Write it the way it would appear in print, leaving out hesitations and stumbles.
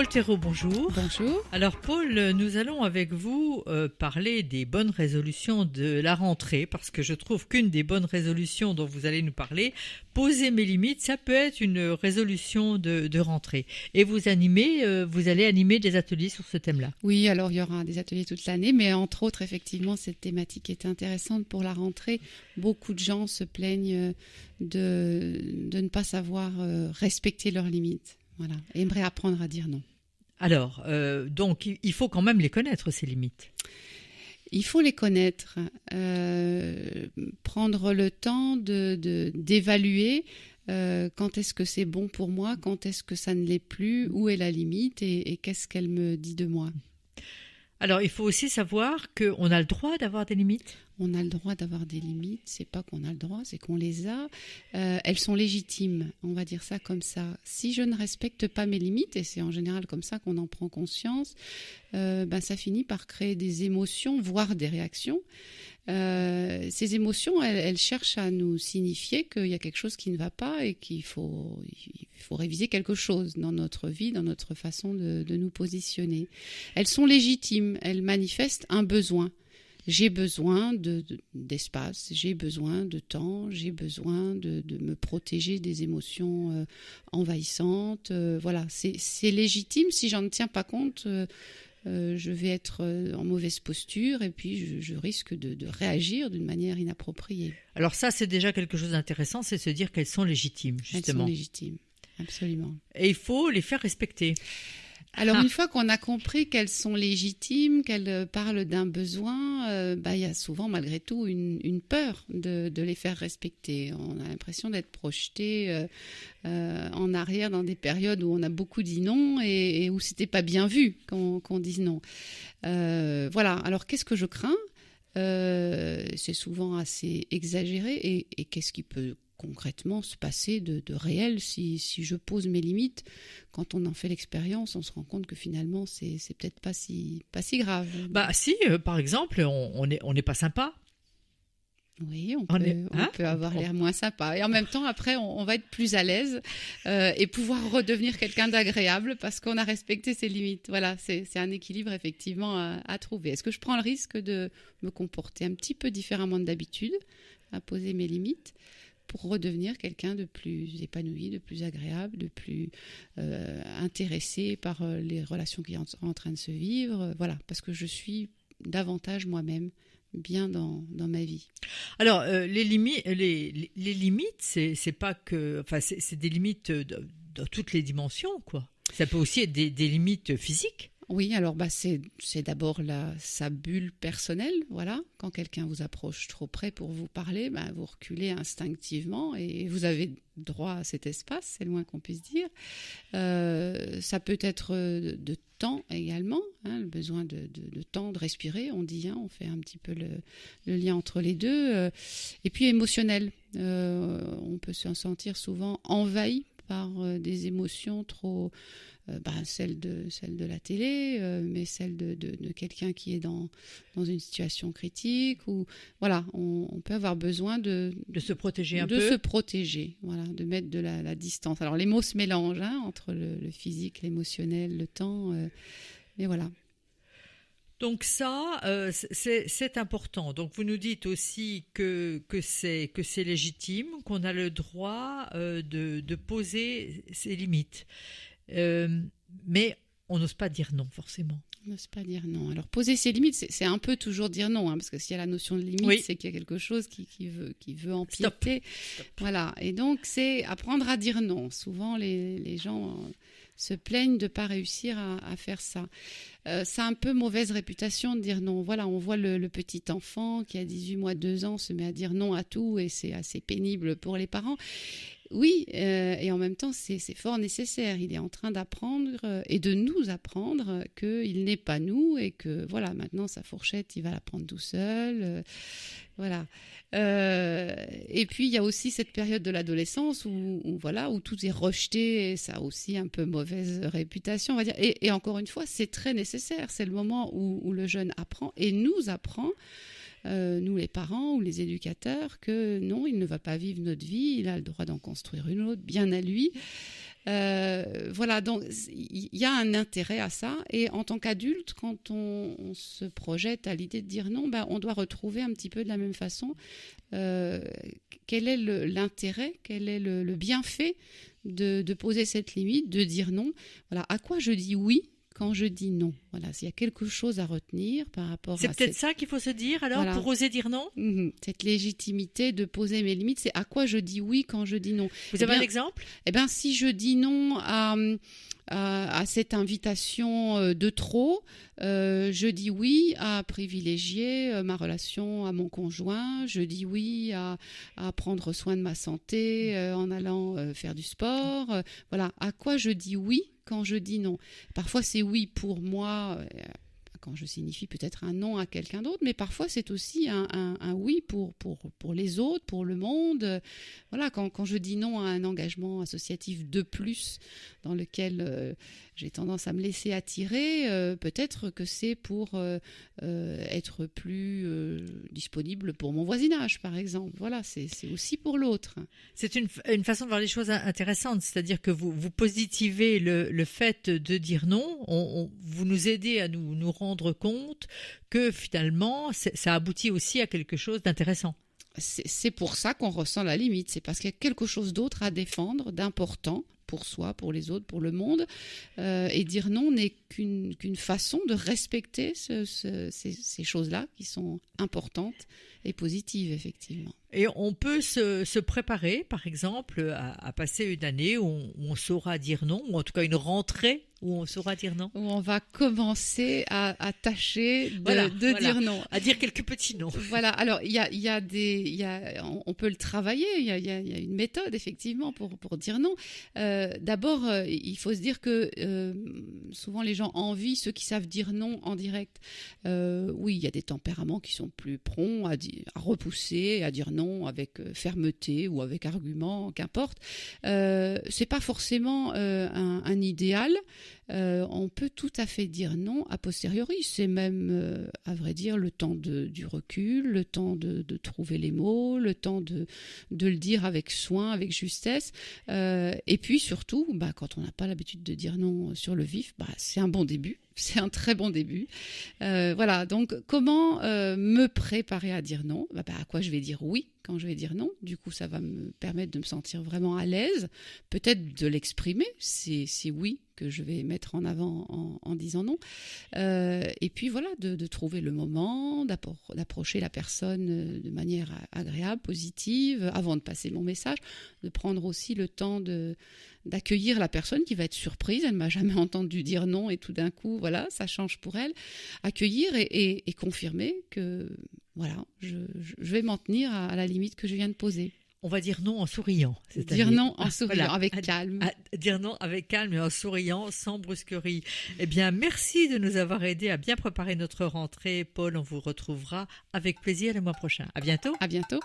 Paul Thérault, bonjour. Bonjour. Alors Paul, nous allons avec vous parler des bonnes résolutions de la rentrée, parce que je trouve qu'une des bonnes résolutions dont vous allez nous parler, poser mes limites, ça peut être une résolution de rentrée. Et vous allez animer des ateliers sur ce thème-là. Oui, alors il y aura des ateliers toute l'année, mais entre autres, effectivement, cette thématique est intéressante pour la rentrée. Beaucoup de gens se plaignent de ne pas savoir respecter leurs limites. Voilà, et aimeraient apprendre à dire non. Alors, donc, il faut quand même les connaître, ces limites. Il faut les connaître, prendre le temps d'évaluer quand est-ce que c'est bon pour moi, quand est-ce que ça ne l'est plus, où est la limite et qu'est-ce qu'elle me dit de moi. Alors, il faut aussi savoir qu'on a le droit d'avoir des limites. On a le droit d'avoir des limites, c'est pas qu'on a le droit, c'est qu'on les a. Elles sont légitimes, on va dire ça comme ça. Si je ne respecte pas mes limites, et c'est en général comme ça qu'on en prend conscience, ça finit par créer des émotions, voire des réactions. Ces émotions, elles cherchent à nous signifier qu'il y a quelque chose qui ne va pas et qu'il faut réviser quelque chose dans notre vie, dans notre façon de nous positionner. Elles sont légitimes, elles manifestent un besoin. J'ai besoin d'espace, j'ai besoin de temps, j'ai besoin de me protéger des émotions envahissantes. Voilà, c'est légitime. Si j'en tiens pas compte, je vais être en mauvaise posture et puis je risque de réagir d'une manière inappropriée. Alors ça, c'est déjà quelque chose d'intéressant, c'est se dire qu'elles sont légitimes, justement. Elles sont légitimes, absolument. Et il faut les faire respecter. Alors, une fois qu'on a compris qu'elles sont légitimes, qu'elles parlent d'un besoin, il y a souvent, malgré tout, une peur de les faire respecter. On a l'impression d'être projeté en arrière dans des périodes où on a beaucoup dit non et où c'était pas bien vu qu'on dise non. Voilà. Alors, qu'est-ce que je crains ? C'est souvent assez exagéré. Et qu'est-ce qui peut concrètement se passer de réel si je pose mes limites? Quand on en fait l'expérience, on se rend compte que finalement c'est peut-être pas si grave. Bah si, par exemple, on n'est pas sympa. Oui, on peut avoir l'air moins sympa. Et en même temps, après, on va être plus à l'aise et pouvoir redevenir quelqu'un d'agréable parce qu'on a respecté ses limites. Voilà, c'est un équilibre effectivement à trouver. Est-ce que je prends le risque de me comporter un petit peu différemment d'habitude, à poser mes limites pour redevenir quelqu'un de plus épanoui, de plus agréable, de plus intéressé par les relations qui sont en train de se vivre. Voilà, parce que je suis davantage moi-même bien dans ma vie. Alors, les limites, c'est pas que... Enfin, c'est des limites dans toutes les dimensions, quoi. Ça peut aussi être des limites physiques. Oui, alors c'est d'abord sa bulle personnelle, voilà. Quand quelqu'un vous approche trop près pour vous parler, vous reculez instinctivement et vous avez droit à cet espace, c'est le moins qu'on puisse dire. Ça peut être de temps également, le besoin de temps, de respirer, on dit, on fait un petit peu le lien entre les deux. Et puis émotionnel, on peut se sentir souvent envahi par des émotions trop... celle de la télé, mais celle de quelqu'un qui est dans une situation critique. Ou voilà, on peut avoir besoin de se protéger un peu. De se protéger, voilà, de mettre de la distance. Alors les mots se mélangent entre le physique, l'émotionnel, le temps, mais voilà. Donc ça, c'est important. Donc vous nous dites aussi que c'est légitime, qu'on a le droit de poser ses limites. Mais on n'ose pas dire non, forcément. On n'ose pas dire non. Alors, poser ses limites, c'est un peu toujours dire non, parce que s'il y a la notion de limite, oui, c'est qu'il y a quelque chose qui veut empiéter. Stop. Voilà. Et donc, c'est apprendre à dire non. Souvent, les gens se plaignent de ne pas réussir à faire ça. Ça a un peu mauvaise réputation de dire non. Voilà, on voit le petit enfant qui a 18 mois, 2 ans, se met à dire non à tout et c'est assez pénible pour les parents. Oui, et en même temps, c'est fort nécessaire. Il est en train d'apprendre et de nous apprendre qu'il n'est pas nous et que, voilà, maintenant, sa fourchette, il va la prendre tout seul. Voilà. Et puis, il y a aussi cette période de l'adolescence où tout est rejeté et ça a aussi un peu mauvaise réputation, on va dire. Et encore une fois, c'est très nécessaire. C'est le moment où le jeune apprend et nous apprend, nous les parents ou les éducateurs, que non, il ne va pas vivre notre vie, il a le droit d'en construire une autre, bien à lui. Voilà, donc il y a un intérêt à ça. Et en tant qu'adulte, quand on se projette à l'idée de dire non, on doit retrouver un petit peu de la même façon quel est l'intérêt, quel est le bienfait de poser cette limite, de dire non. Voilà, à quoi je dis oui quand je dis non. Voilà, s'il y a quelque chose à retenir par rapport à... C'est peut-être ça qu'il faut se dire alors, pour oser dire non. Cette légitimité de poser mes limites, c'est à quoi je dis oui quand je dis non. Vous avez un exemple ? Si je dis non à cette invitation de trop, je dis oui à privilégier ma relation à mon conjoint, je dis oui à prendre soin de ma santé en allant faire du sport. Voilà, à quoi je dis oui quand je dis non. Parfois c'est oui pour moi, quand je signifie peut-être un non à quelqu'un d'autre, mais parfois c'est aussi un oui pour les autres, pour le monde. Voilà, quand je dis non à un engagement associatif de plus dans lequel j'ai tendance à me laisser attirer, peut-être que c'est pour être plus disponible pour mon voisinage, par exemple. Voilà, c'est aussi pour l'autre. C'est une façon de voir les choses intéressante, c'est-à-dire que vous positivez le fait de dire non, vous nous aidez à nous rendre compte que finalement, ça aboutit aussi à quelque chose d'intéressant. C'est pour ça qu'on ressent la limite, c'est parce qu'il y a quelque chose d'autre à défendre, d'important, pour soi, pour les autres, pour le monde. Et dire non n'est qu'une façon de respecter ces choses-là qui sont importantes et positives, effectivement. Et on peut se préparer, par exemple, à passer une année où on saura dire non, ou en tout cas une rentrée où on saura dire non. Où on va commencer à tâcher de dire non. À dire quelques petits noms. Voilà, alors on peut le travailler, il y a une méthode effectivement pour dire non. D'abord, il faut se dire que souvent les gens envient ceux qui savent dire non en direct. Oui, il y a des tempéraments qui sont plus prompts à repousser, à dire non avec fermeté ou avec argument, qu'importe. C'est pas forcément un idéal. On peut tout à fait dire non a posteriori. C'est même, à vrai dire, le temps du recul, le temps de trouver les mots, le temps de le dire avec soin, avec justesse. Et puis surtout, quand on n'a pas l'habitude de dire non sur le vif, c'est un bon début. C'est un très bon début. Voilà, donc comment me préparer à dire non ? À quoi je vais dire oui quand je vais dire non. Du coup, ça va me permettre de me sentir vraiment à l'aise, peut-être de l'exprimer, c'est oui que je vais mettre en avant en disant non. Et puis voilà, de trouver le moment, d'approcher la personne de manière agréable, positive, avant de passer mon message, de prendre aussi le temps d'accueillir la personne qui va être surprise, elle ne m'a jamais entendu dire non et tout d'un coup, voilà, ça change pour elle. Accueillir et confirmer que voilà, je vais m'en tenir à la limite que je viens de poser. On va dire non en souriant. Dire non en souriant, avec calme. Dire non avec calme et en souriant, sans brusquerie. Eh bien, merci de nous avoir aidés à bien préparer notre rentrée. Paul, on vous retrouvera avec plaisir le mois prochain. À bientôt. À bientôt.